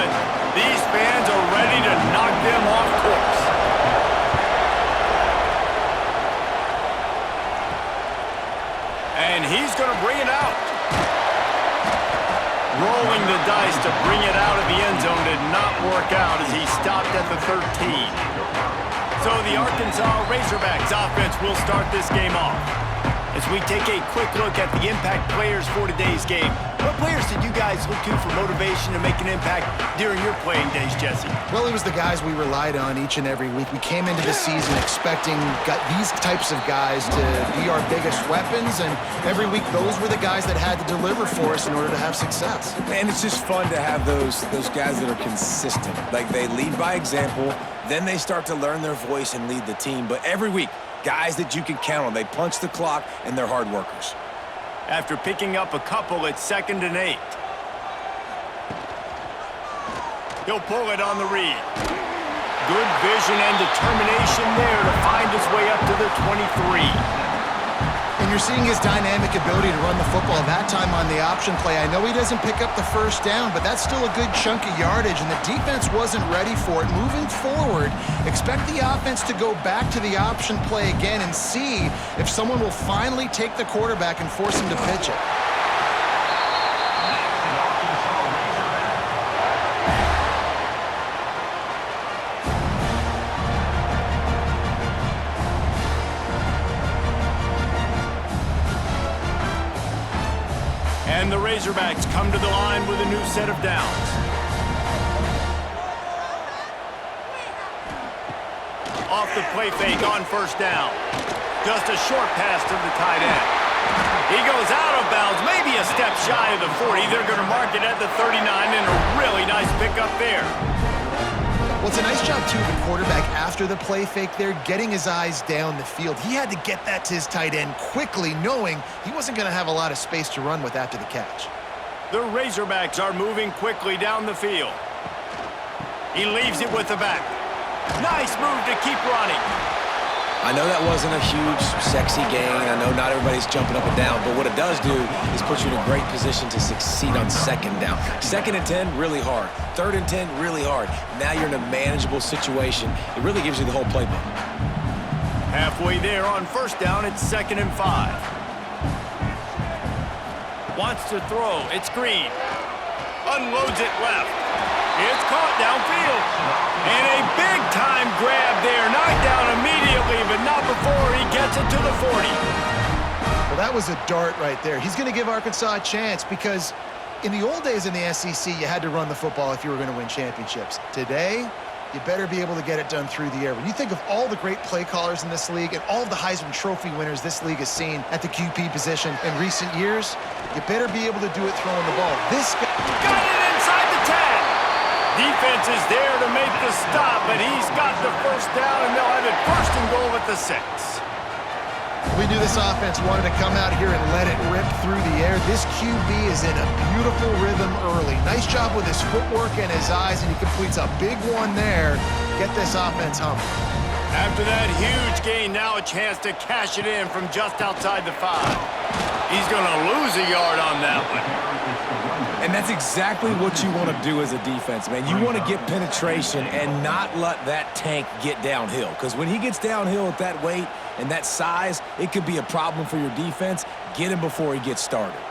it. These fans are ready to knock them off course. And he's going to bring it out. Rolling the dice to bring it out of the end zone did not work out as he stopped at the 13. So the Arkansas Razorbacks offense will start this game off. As we take a quick look at the impact players for today's game, what players did you guys look to for motivation to make an impact during your playing days, Jesse? Well, it was the guys we relied on each and every week. We came into the season expecting these types of guys to be our biggest weapons, and every week those were the guys that had to deliver for us in order to have success. And it's just fun to have those guys that are consistent. Like, they lead by example, then they start to learn their voice and lead the team. But every week, guys that you can count on. They punch the clock, and they're hard workers. After picking up a couple, it's 2nd and 8. He'll pull it on the read. Good vision and determination there to find his way up to the 23. And you're seeing his dynamic ability to run the football. That time on the option play, I know he doesn't pick up the first down, but that's still a good chunk of yardage, and the defense wasn't ready for it. Moving forward, expect the offense to go back to the option play again and see if someone will finally take the quarterback and force him to pitch it. And the Razorbacks come to the line with a new set of downs. Off the play fake on first down. Just a short pass to the tight end. He goes out of bounds, maybe a step shy of the 40. They're going to mark it at the 39, and a really nice pickup there. Well, it's a nice job, too, the quarterback, after the play fake there, getting his eyes down the field. He had to get that to his tight end quickly, knowing he wasn't going to have a lot of space to run with after the catch. The Razorbacks are moving quickly down the field. He leaves it with the back. Nice move to keep running. I know that wasn't a huge, sexy gain. I know not everybody's jumping up and down, but what it does do is put you in a great position to succeed on 2nd down. 2nd and 10, really hard. 3rd and 10, really hard. Now you're in a manageable situation. It really gives you the whole playbook. Halfway there on first down, it's 2nd and 5. Wants to throw. It's Green. Unloads it left. It's caught downfield. And a big-time grab there. Knocked down immediately, but not before he gets it to the 40. Well, that was a dart right there. He's going to give Arkansas a chance because in the old days in the SEC, you had to run the football if you were going to win championships. Today, you better be able to get it done through the air. When you think of all the great play callers in this league and all of the Heisman Trophy winners this league has seen at the QB position in recent years, you better be able to do it throwing the ball. This guy got it inside the 10. Defense is there to make the stop, but he's got the first down, and they'll have it 1st and goal at the 6. We knew this offense wanted to come out here and let it rip through the air. This QB is in a beautiful rhythm early. Nice job with his footwork and his eyes, and he completes a big one there. Get this offense humming. After that huge gain, now a chance to cash it in from just outside the 5. He's going to lose a yard on that one. And that's exactly what you want to do as a defense, man. You want to get penetration and not let that tank get downhill. Because when he gets downhill at that weight and that size, it could be a problem for your defense. Get him before he gets started.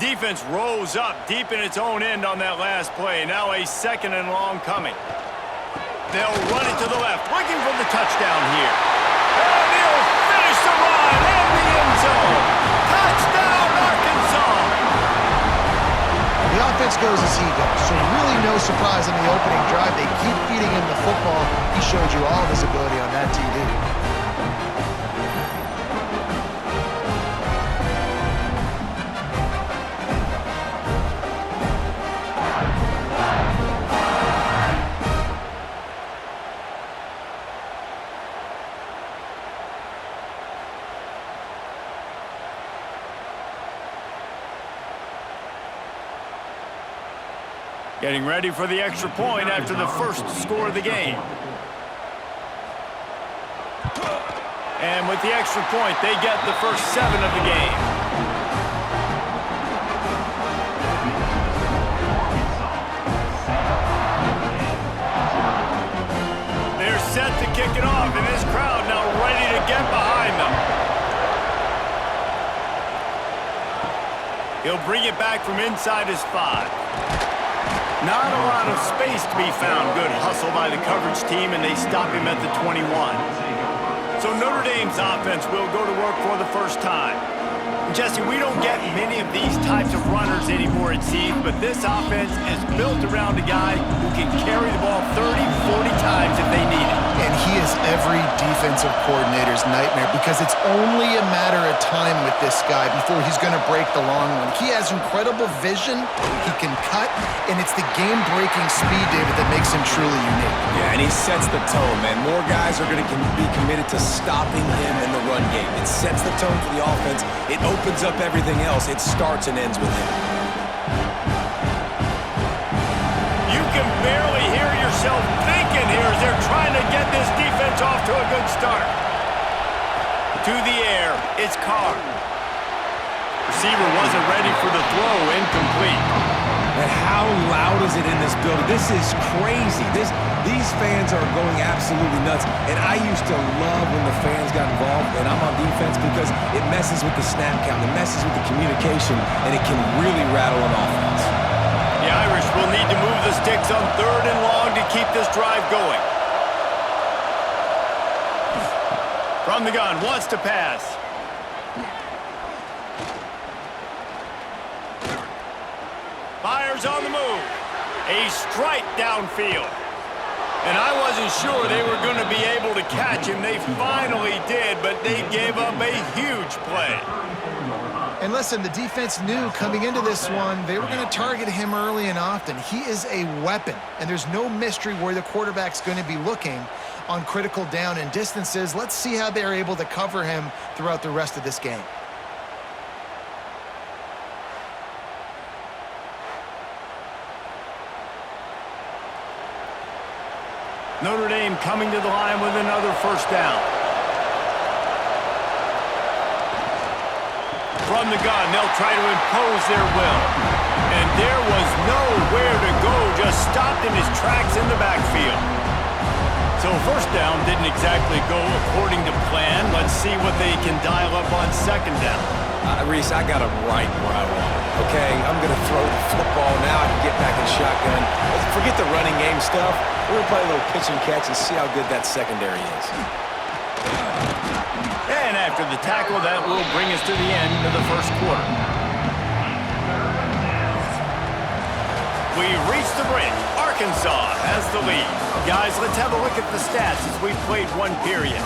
Defense rose up deep in its own end on that last play. Now a 2nd and long coming. They'll run it to the left, looking for the touchdown here. And he'll finish the run in the end zone. Touchdown, Arkansas! The offense goes as he goes, so really no surprise in the opening drive. They keep feeding him the football. He showed you all of his ability on that TD. Getting ready for the extra point after the first score of the game. And with the extra point, they get the first 7 of the game. He'll bring it back from inside his 5. Not a lot of space to be found. Good hustle by the coverage team, and they stop him at the 21. So Notre Dame's offense will go to work for the first time. Jesse, we don't get many of these types of runners anymore, it seems, but this offense is built around a guy who can carry the ball 30, 40 times if they need it. And he is every defensive coordinator's nightmare because it's only a matter of time with this guy before he's going to break the long one. He has incredible vision, he can cut, and it's the game-breaking speed, David, that makes him truly unique. Yeah, and he sets the tone, man. More guys are going to be committed to stopping him in the run game. It sets the tone for the offense. It opens up everything else. It starts and ends with him. You can barely hear yourself thinking here as they're trying to get this defense off to a good start. To the air, it's Carr. Receiver wasn't ready for the throw, incomplete. And how loud is it in this building? This is crazy. These fans are going absolutely nuts. And I used to love when the fans got involved, and I'm on defense because it messes with the snap count, it messes with the communication, and it can really rattle an offense. The Irish will need to move the sticks on 3rd and long to keep this drive going. From the gun, wants to pass. Fires on the move. A strike downfield. And I wasn't sure they were going to be able to catch him. They finally did, but they gave up a huge play. And listen, the defense knew coming into this one, they were going to target him early and often. He is a weapon, and there's no mystery where the quarterback's going to be looking on critical down and distances. Let's see how they're able to cover him throughout the rest of this game. Notre Dame coming to the line with another first down. From the gun, they'll try to impose their will. And there was nowhere to go, just stopped in his tracks in the backfield. So first down didn't exactly go according to plan. Let's see what they can dial up on second down. Reese, I got him right where I want him. Okay, I'm going to throw the football now. I can get back in shotgun. Forget the running game stuff. We're going to play a little pitch and catch and see how good that secondary is. And after the tackle, that will bring us to the end of the first quarter. We've reached the break. Arkansas has the lead. Guys, let's have a look at the stats as we've played one period.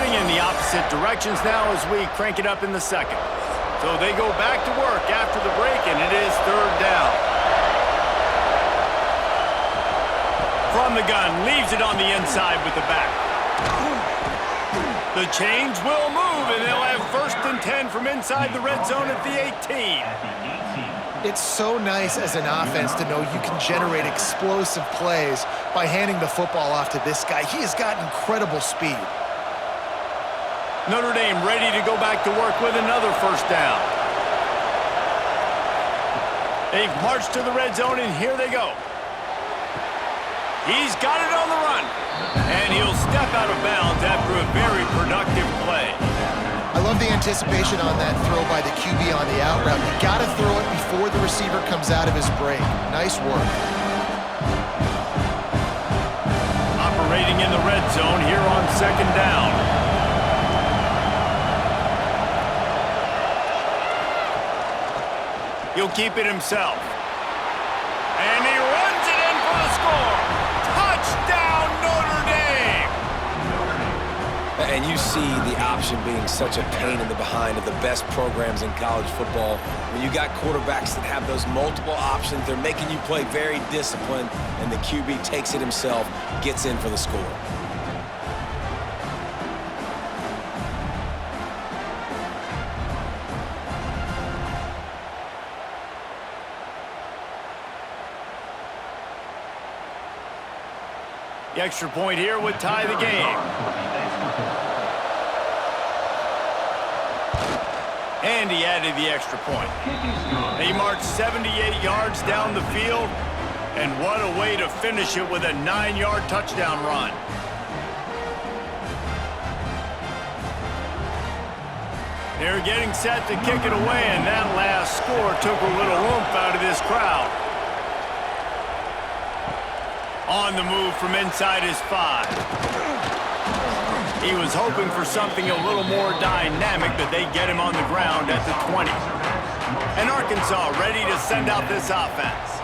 In the opposite directions now as we crank it up in the second. So they go back to work after the break, and it is 3rd down. From the gun, leaves it on the inside with the back. The chains will move, and they'll have 1st and 10 from inside the red zone at the 18. It's so nice as an offense to know you can generate explosive plays by handing the football off to this guy. He has got incredible speed. Notre Dame ready to go back to work with another first down. They've marched to the red zone, and here they go. He's got it on the run, and he'll step out of bounds after a very productive play. I love the anticipation on that throw by the QB on the out route. You got to throw it before the receiver comes out of his break. Nice work. Operating in the red zone here on second down. He'll keep it himself. And he runs it in for the score. Touchdown, Notre Dame! And you see the option being such a pain in the behind of the best programs in college football. When you got quarterbacks that have those multiple options, they're making you play very disciplined, and the QB takes it himself, gets in for the score. The extra point here would tie the game. And he added the extra point. They marched 78 yards down the field. And what a way to finish it with a 9-yard touchdown run. They're getting set to kick it away, and that last score took a little oomph out of this crowd. On the move from inside his 5. He was hoping for something a little more dynamic, but they get him on the ground at the 20. And Arkansas ready to send out this offense.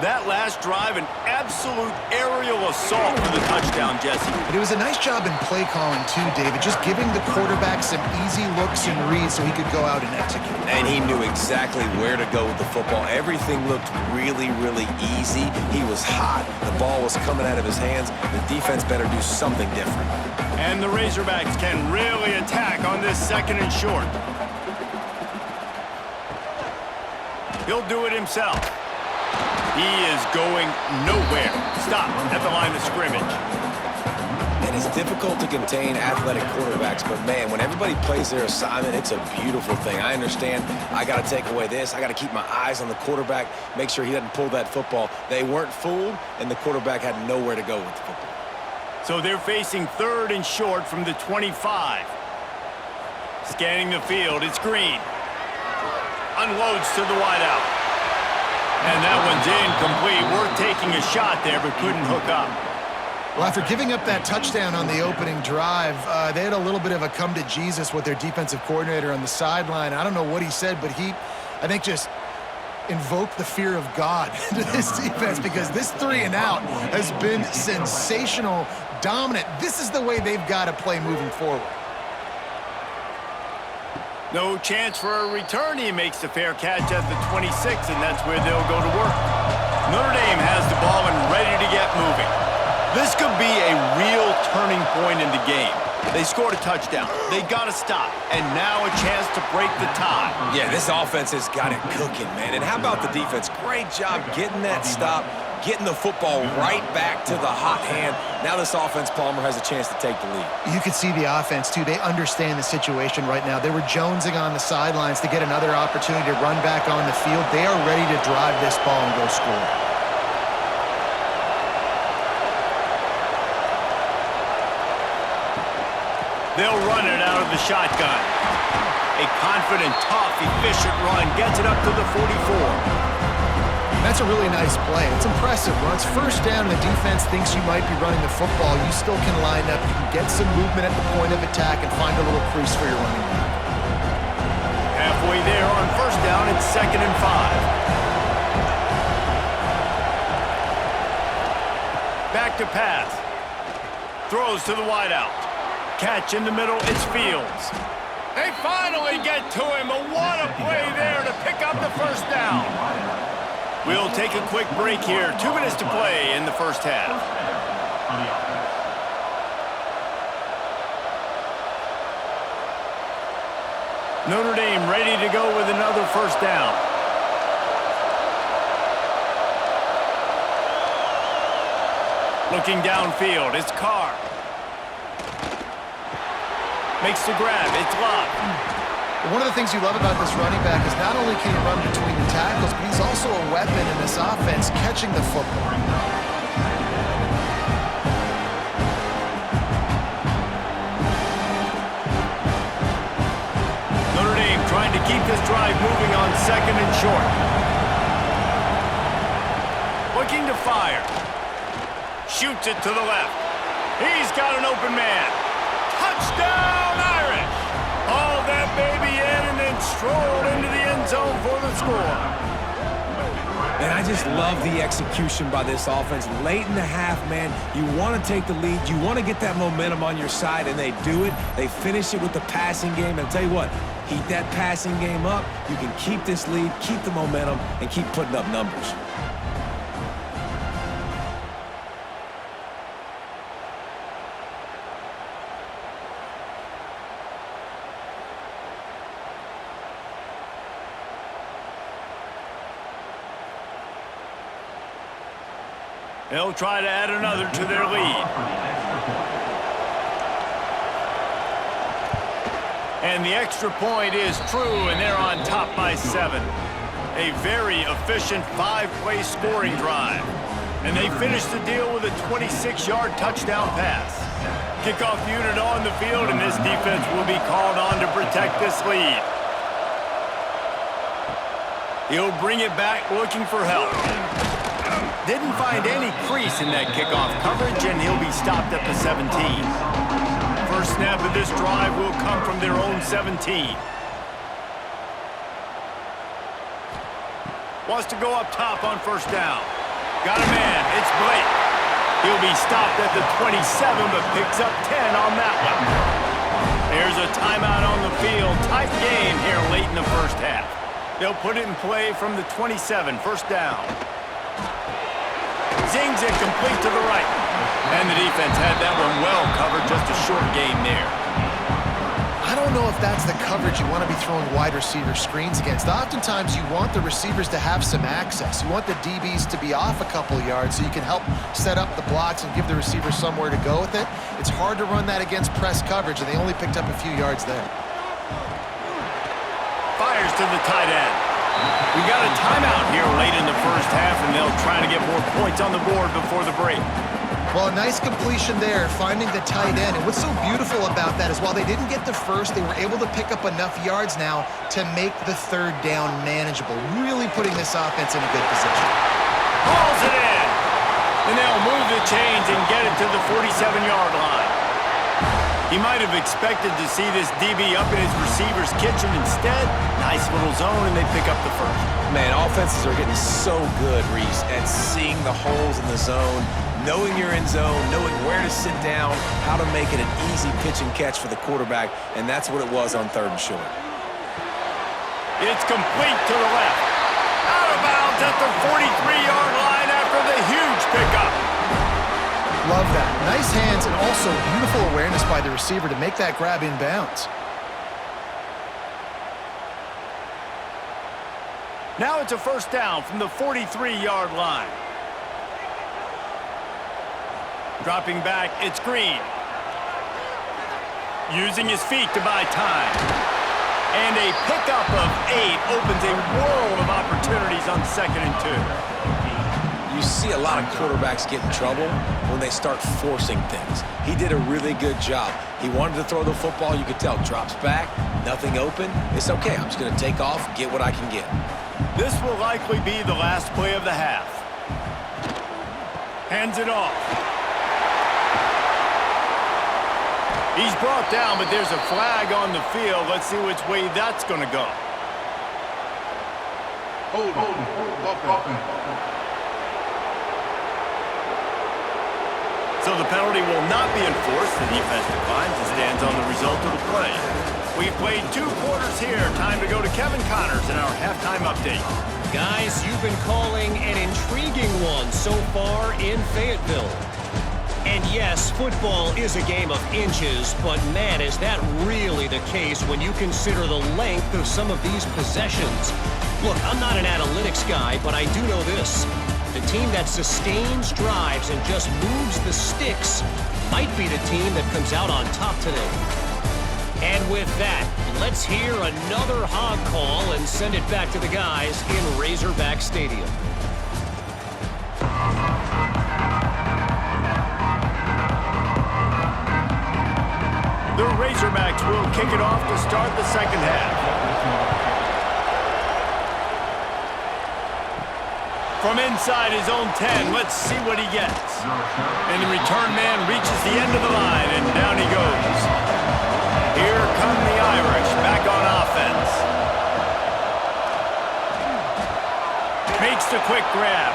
That last drive, an absolute aerial assault for the touchdown, Jesse. But it was a nice job in play calling, too, David. Just giving the quarterback some easy looks and reads so he could go out and execute. And he knew exactly where to go with the football. Everything looked really, really easy. He was hot. The ball was coming out of his hands. The defense better do something different. And the Razorbacks can really attack on this 2nd and short. He'll do it himself. He is going nowhere. Stop at the line of scrimmage. And it's difficult to contain athletic quarterbacks, but man, when everybody plays their assignment, it's a beautiful thing. I understand I got to take away this. I got to keep my eyes on the quarterback, make sure he doesn't pull that football. They weren't fooled, and the quarterback had nowhere to go with the football. So they're facing 3rd and short from the 25. Scanning the field, it's Green. Unloads to the wideout. And that one's incomplete. Worth taking a shot there, but couldn't hook up. Well, after giving up that touchdown on the opening drive, they had a little bit of a come to Jesus with their defensive coordinator on the sideline. I don't know what he said, but he, I think, just invoked the fear of God into this defense, because this 3 and out has been sensational, dominant. This is the way they've got to play moving forward. No chance for a return. He makes the fair catch at the 26, and that's where they'll go to work. Notre Dame has the ball and ready to get moving. This could be a real turning point in the game. They scored a touchdown. They got to stop, and now a chance to break the tie. Yeah, this offense has got it cooking, man. And how about the defense? Great job getting that stop, getting the football right back to the hot hand. Now this offense, Palmer, has a chance to take the lead. You could see the offense, too. They understand the situation right now. They were jonesing on the sidelines to get another opportunity to run back on the field. They are ready to drive this ball and go score. They'll run it out of the shotgun. A confident, tough, efficient run gets it up to the 44. That's a really nice play. It's impressive. When it's 1st down and the defense thinks you might be running the football, you still can line up. You can get some movement at the point of attack and find a little crease for your running back. Halfway there on 1st down, it's 2nd and 5. Back to pass. Throws to the wideout. Catch in the middle, it's Fields. They finally get to him, but what a play there to pick up the 1st down. We'll take a quick break here. 2 minutes to play in the 1st half. Notre Dame ready to go with another 1st down. Looking downfield, it's Carr. Makes the grab, it's locked. One of the things you love about this running back is not only can he run between the tackles, but he's also a weapon in this offense catching the football. Notre Dame trying to keep this drive moving on 2nd and short. Looking to fire. Shoots it to the left. He's got an open man. Touchdown, Irish! Hauled that baby in and then strolled into the end zone for the score. And I just love the execution by this offense. Late in the half, man, you want to take the lead. You want to get that momentum on your side, and they do it. They finish it with the passing game. And I'll tell you what, heat that passing game up. You can keep this lead, keep the momentum, and keep putting up numbers. They'll try to add another to their lead. And the extra point is true, and they're on top by 7. A very efficient 5-play scoring drive. And they finish the deal with a 26-yard touchdown pass. Kickoff unit on the field, and this defense will be called on to protect this lead. He'll bring it back looking for help. Didn't find any crease in that kickoff coverage, and he'll be stopped at the 17. First snap of this drive will come from their own 17. Wants to go up top on first down. Got a man. It's Blake. He'll be stopped at the 27, but picks up 10 on that one. There's a timeout on the field. Tight game here late in the first half. They'll put it in play from the 27, first down. Zings it complete to the right. And the defense had that one well covered, just a short game there. I don't know if that's the coverage you want to be throwing wide receiver screens against. Oftentimes, you want the receivers to have some access. You want the DBs to be off a couple of yards so you can help set up the blocks and give the receivers somewhere to go with it. It's hard to run that against press coverage, and they only picked up a few yards there. Fires to the tight end. We got a timeout here late in the first half, and they'll try to get more points on the board before the break. Well, a nice completion there, finding the tight end. And what's so beautiful about that is while they didn't get the first, they were able to pick up enough yards now to make the third down manageable, really putting this offense in a good position. Hauls it in. And they'll move the chains and get it to the 47-yard line. He might have expected to see this DB up in his receiver's kitchen. Instead, nice little zone, and they pick up the first. Man, offenses are getting so good, Reese, at seeing the holes in the zone, knowing you're in zone, knowing where to sit down, how to make it an easy pitch and catch for the quarterback, and that's what it was on third and short. It's complete to the left. Out of bounds at the 43-yard line after the huge pickup. Love that. Nice hands and also beautiful awareness by the receiver to make that grab in bounds. Now it's a first down from the 43-yard line. Dropping back, it's Green. Using his feet to buy time. And a pickup of 8 opens a world of opportunities on 2nd and 2. You see a lot of quarterbacks get in trouble when they start forcing things. He did a really good job. He wanted to throw the football, you could tell. Drops back, nothing open. It's okay, I'm just going to take off, get what I can get. This will likely be the last play of the half. Hands it off. He's brought down, but there's a flag on the field. Let's see which way that's going to go. Hold. So the penalty will not be enforced. The defense declines and stands on the result of the play. We've played 2 quarters here. Time to go to Kevin Connors in our halftime update. Guys, you've been calling an intriguing one so far in Fayetteville. And yes, football is a game of inches, but man, is that really the case when you consider the length of some of these possessions. Look, I'm not an analytics guy, but I do know this. The team that sustains drives and just moves the sticks might be the team that comes out on top today. And with that, let's hear another hog call and send it back to the guys in Razorback Stadium. The Razorbacks will kick it off to start the second half. From inside his own 10, let's see what he gets. And the return man reaches the end of the line, and down he goes. Here come the Irish back on offense. Makes the quick grab.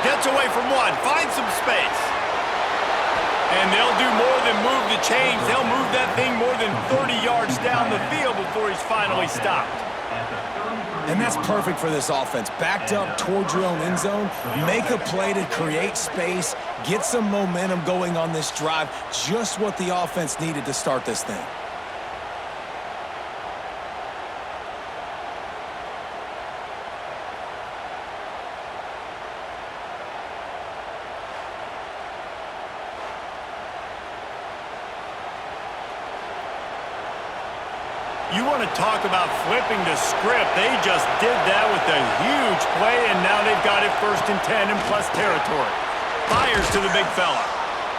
Gets away from one, finds some space. And they'll do more than move the chains. They'll move that thing more than 30 yards down the field before he's finally stopped. And that's perfect for this offense. Backed up towards your own end zone, make a play to create space, get some momentum going on this drive. Just what the offense needed to start this thing. You want to talk about flipping the script. They just did that with a huge play, and now they've got it 1st and 10 in plus territory. Fires to the big fella.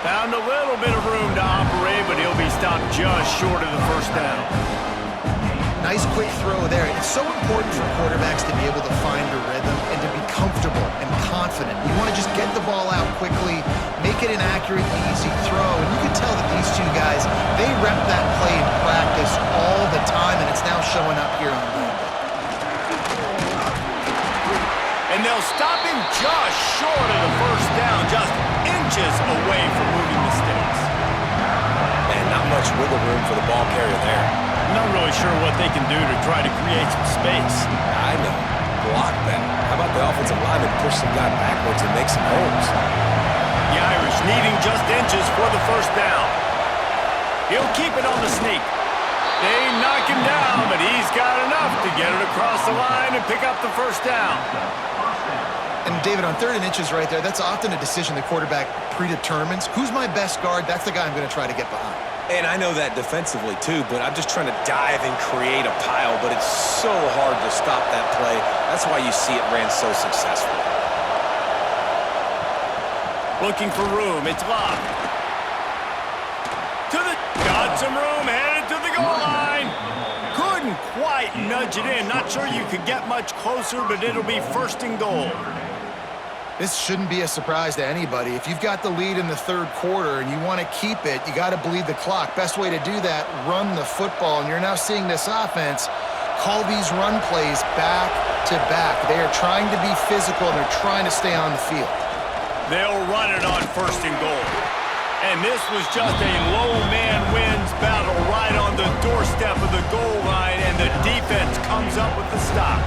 Found a little bit of room to operate, but he'll be stopped just short of the first down. Nice quick throw there. It's so important for quarterbacks to be able to find a rhythm and to be comfortable and confident. You want to just get the ball out quickly, make it an accurate, easy throw. And you can tell that these two guys, they rep that play in practice all the time, and it's now showing up here on game. And they'll stop him just short of the first down, just inches away from moving the sticks. Man, not much wiggle room for the ball carrier there. I'm not really sure what they can do to try to create some space. I know. Block that. How about the offensive lineman push some guy backwards and make some holes? The Irish needing just inches for the first down. He'll keep it on the sneak. They knock him down, but he's got enough to get it across the line and pick up the first down. And David, on 3rd and inches right there, that's often a decision the quarterback predetermines. Who's my best guard? That's the guy I'm going to try to get behind. And I know that defensively too, but I'm just trying to dive and create a pile, but it's so hard to stop that play. That's why you see it ran so successfully. Looking for room. It's locked. Got some room, headed to the goal line. Couldn't quite nudge it in. Not sure you could get much closer, but it'll be 1st and goal. This shouldn't be a surprise to anybody. If you've got the lead in the 3rd quarter and you want to keep it, you got to bleed the clock. Best way to do that, run the football. And you're now seeing this offense call these run plays back to back. They are trying to be physical, and they're trying to stay on the field. They'll run it on 1st and goal. And this was just a low man wins battle right on the doorstep of the goal line, and the defense comes up with the stop.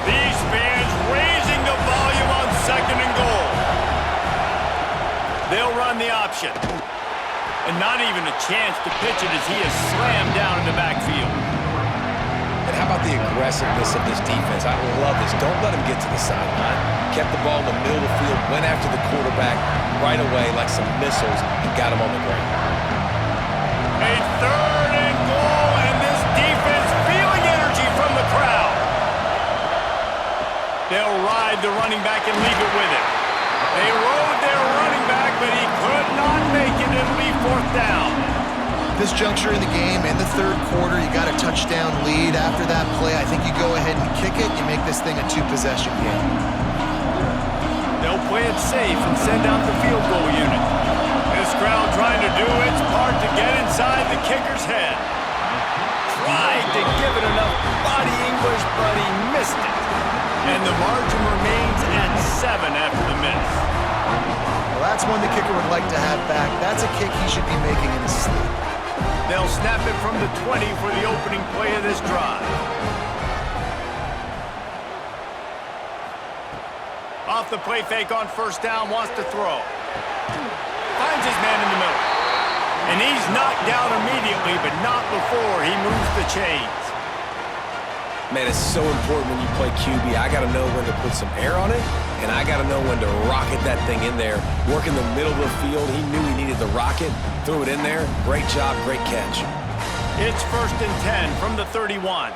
These fans raising the volume on 2nd and goal. They'll run the option. And not even a chance to pitch it as he is slammed down in the backfield. And how about the aggressiveness of this defense? I love this. Don't let him get to the sideline. Kept the ball in the middle of the field, went after the quarterback right away like some missiles, and got him on the ground. A 3rd and goal, and this defense feeling energy from the crowd. They'll ride the running back and leave it with him. They rode their running back, but he could not make it. It'll be 4th down. This juncture in the game, in the 3rd quarter, you got a touchdown lead. After that play, I think you go ahead and kick it. You make this thing a 2-possession game. They'll play it safe and send out the field goal unit. This crowd trying to do its part to get inside the kicker's head. Tried to give it enough body English, but he missed it. And the margin remains at 7 after the miss. Well, that's one the kicker would like to have back. That's a kick he should be making in his sleep. They'll snap it from the 20 for the opening play of this drive. Off the play fake on 1st down, wants to throw. Finds his man in the middle. And he's knocked down immediately, but not before he moves the chains. Man, it's so important when you play QB. I got to know when to put some air on it, and I got to know when to rocket that thing in there. Work in the middle of the field. He knew he needed the rocket. Threw it in there. Great job, great catch. It's 1st and 10 from the 31.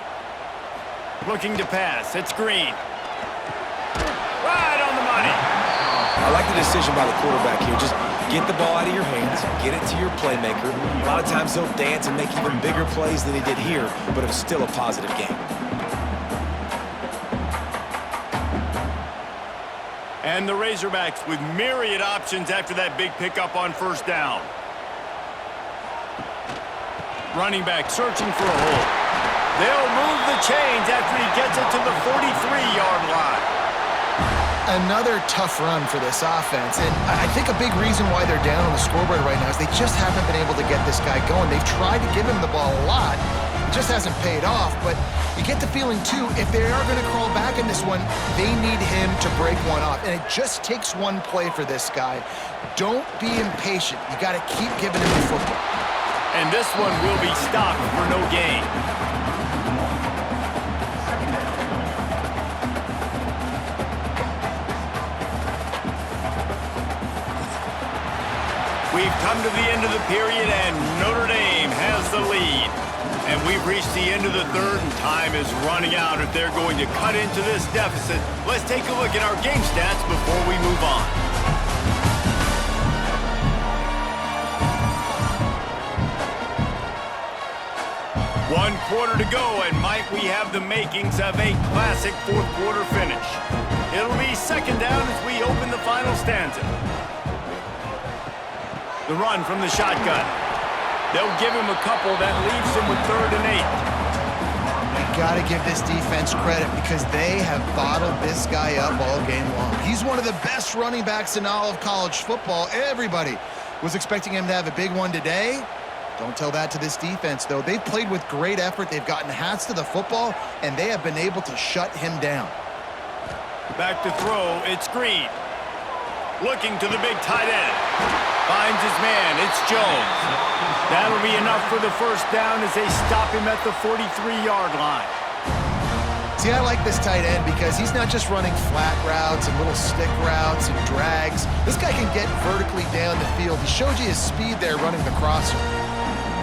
Looking to pass. It's Green. Right on the money. I like the decision by the quarterback here. Just get the ball out of your hands, get it to your playmaker. A lot of times he'll dance and make even bigger plays than he did here, but it was still a positive game. And the Razorbacks with myriad options after that big pickup on 1st down. Running back searching for a hole. They'll move the chains after he gets it to the 43-yard line. Another tough run for this offense, and I think a big reason why they're down on the scoreboard right now is they just haven't been able to get this guy going. They've tried to give him the ball a lot. It just hasn't paid off, but you get the feeling, too, if they are going to crawl back in this one, they need him to break one off, and it just takes one play for this guy. Don't be impatient. You got to keep giving him the football. And this one will be stopped for no gain. We've come to the end of the period, and Notre Dame has the lead. And we've reached the end of the third, and time is running out if they're going to cut into this deficit. Let's take a look at our game stats before we move on. One quarter to go, and might we have the makings of a classic fourth quarter finish. It'll be second down as we open the final stanza. The run from the shotgun. They'll give him a couple that leaves him with 3rd and 8. You got to give this defense credit because they have bottled this guy up all game long. He's one of the best running backs in all of college football. Everybody was expecting him to have a big one today. Don't tell that to this defense, though. They've played with great effort. They've gotten hats to the football, and they have been able to shut him down. Back to throw. It's Green. Looking to the big tight end. Finds his man. It's Jones. That'll be enough for the first down as they stop him at the 43-yard line. See, I like this tight end because he's not just running flat routes and little stick routes and drags. This guy can get vertically down the field. He showed you his speed there running the crosser.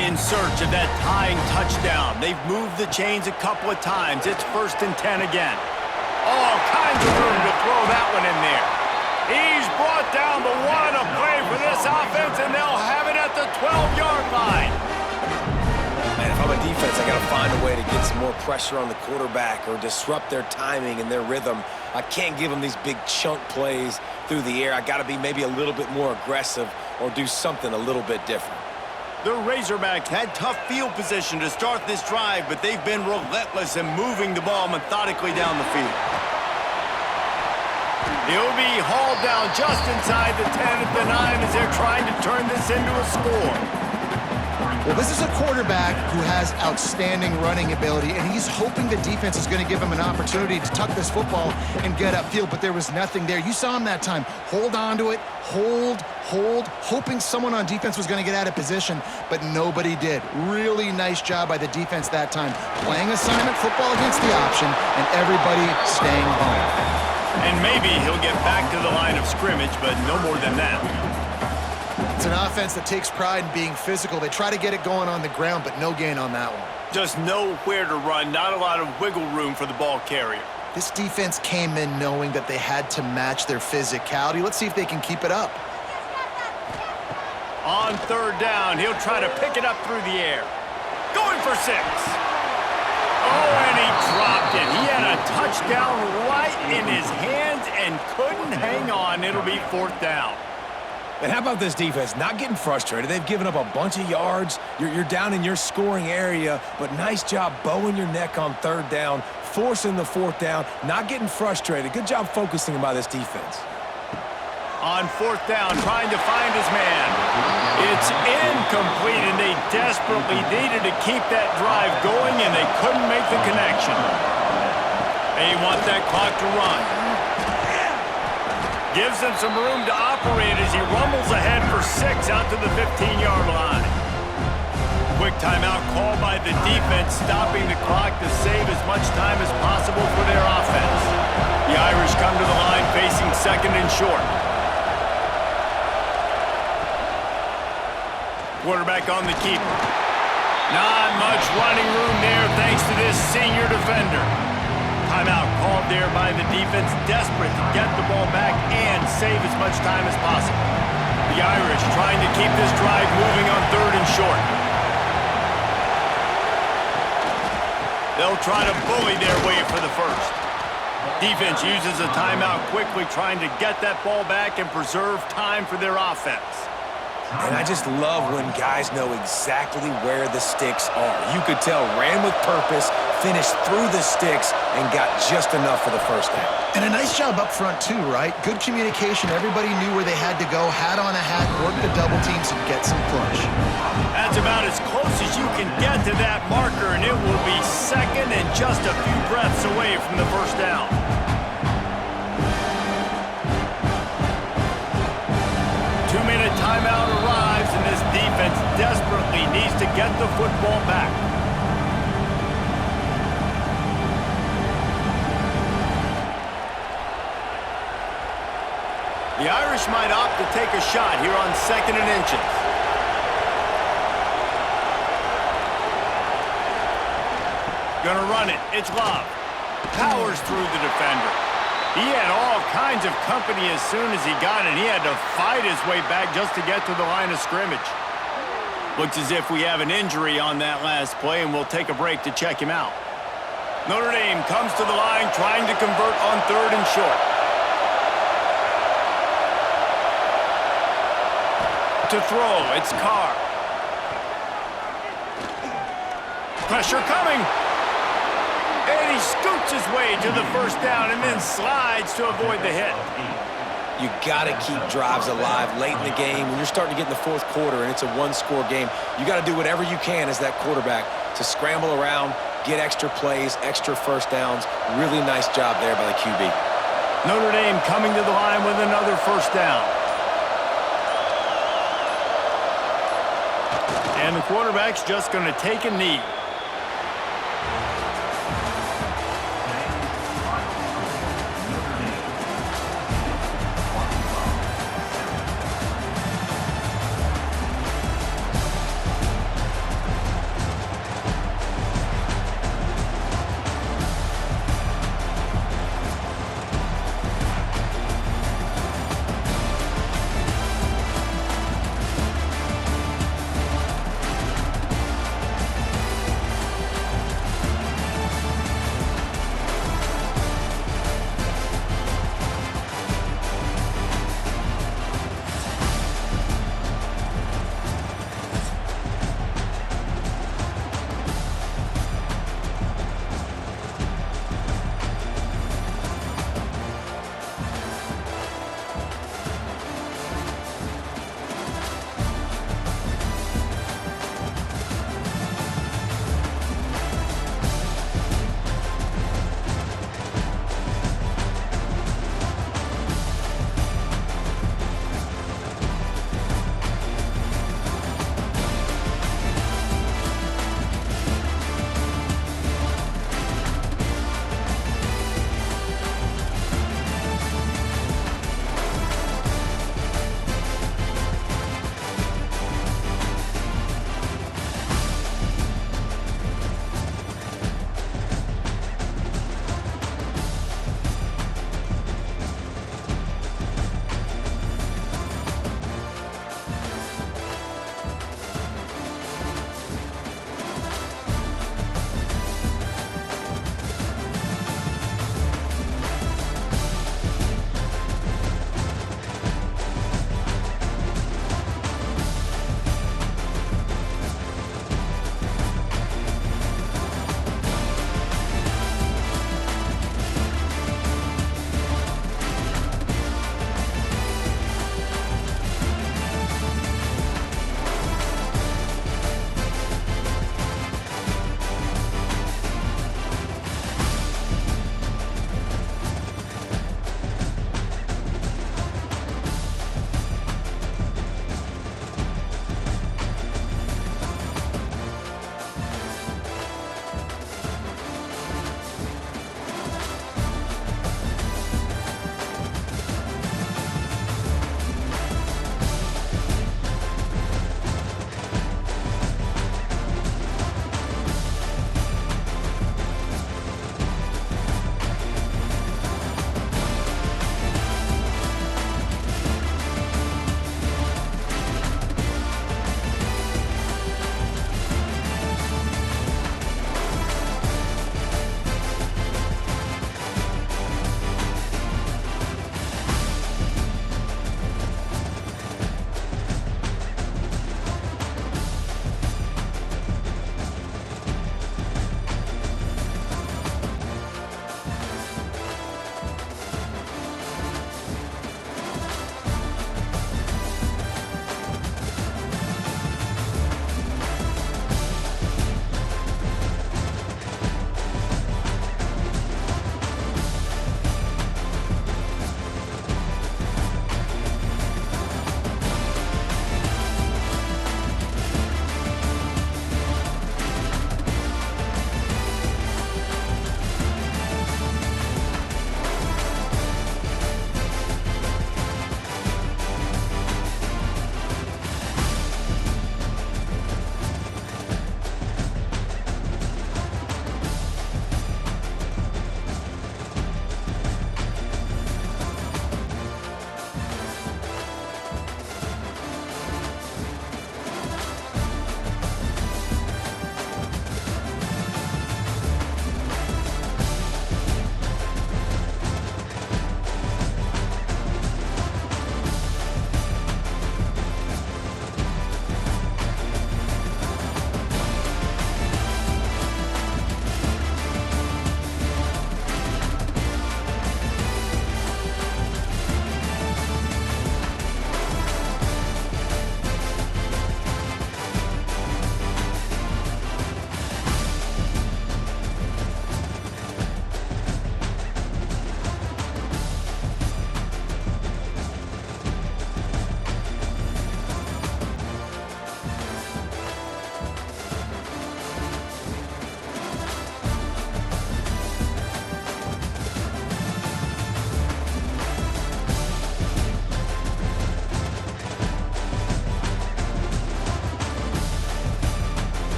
In search of that tying touchdown. They've moved the chains a couple of times. It's 1st and 10 again. All kinds of room to throw that one in there. He's brought down, but what a play for this offense, and they'll have it at the 12-yard line. Man, if I'm a defense, I got to find a way to get some more pressure on the quarterback or disrupt their timing and their rhythm. I can't give them these big chunk plays through the air. I got to be maybe a little bit more aggressive or do something a little bit different. The Razorbacks had tough field position to start this drive, but they've been relentless in moving the ball methodically down the field. He'll be hauled down just inside the 10 at the 9 as they're trying to turn this into a score. Well, this is a quarterback who has outstanding running ability, and he's hoping the defense is going to give him an opportunity to tuck this football and get upfield, but there was nothing there. You saw him that time. Hold on to it, hold, hoping someone on defense was going to get out of position, but nobody did. Really nice job by the defense that time. Playing assignment football against the option, and everybody staying home. And maybe he'll get back to the line of scrimmage, but no more than that. It's an offense that takes pride in being physical. They try to get it going on the ground, but no gain on that one. Just nowhere to run, not a lot of wiggle room for the ball carrier. This defense came in knowing that they had to match their physicality. Let's see if they can keep it up. On 3rd down, he'll try to pick it up through the air. Going for 6. Oh, and he dropped it. He had a touchdown right in his hands and couldn't hang on. It'll be 4th down. And how about this defense? Not getting frustrated. They've given up a bunch of yards. You're down in your scoring area, but nice job bowing your neck on 3rd down, forcing the 4th down, not getting frustrated. Good job focusing by this defense. On 4th down, trying to find his man. It's incomplete, and they desperately needed to keep that drive going, and they couldn't make the connection. They want that clock to run. Gives them some room to operate as he rumbles ahead for 6 out to the 15-yard line. Quick timeout call by the defense, stopping the clock to save as much time as possible for their offense. The Irish come to the line facing 2nd and short. Quarterback on the keeper. Not much running room there thanks to this senior defender. Timeout called there by the defense, desperate to get the ball back and save as much time as possible. The Irish trying to keep this drive moving on 3rd and short. They'll try to bully their way for the first. Defense uses a timeout quickly, trying to get that ball back and preserve time for their offense. And I just love when guys know exactly where the sticks are. You could tell ran with purpose, finished through the sticks, and got just enough for the first down. And a nice job up front, too, right? Good communication. Everybody knew where they had to go. Hat on a hat, work the double teams, and get some push. That's about as close as you can get to that marker, and it will be 2nd and just a few breaths away from the first down. Two-minute timeout arrives, and this defense desperately needs to get the football back. The Irish might opt to take a shot here on 2nd and inches. Gonna run it. It's Love. Powers through the defender. He had all kinds of company as soon as he got it. He had to fight his way back just to get to the line of scrimmage. Looks as if we have an injury on that last play, and we'll take a break to check him out. Notre Dame comes to the line trying to convert on 3rd and short. To throw, it's Carr. Pressure coming. And he scoots his way to the first down and then slides to avoid the hit. You got to keep drives alive late in the game. When you're starting to get in the 4th quarter and it's a 1-score game, you got to do whatever you can as that quarterback to scramble around, get extra plays, extra first downs. Really nice job there by the QB. Notre Dame coming to the line with another first down. And the quarterback's just going to take a knee.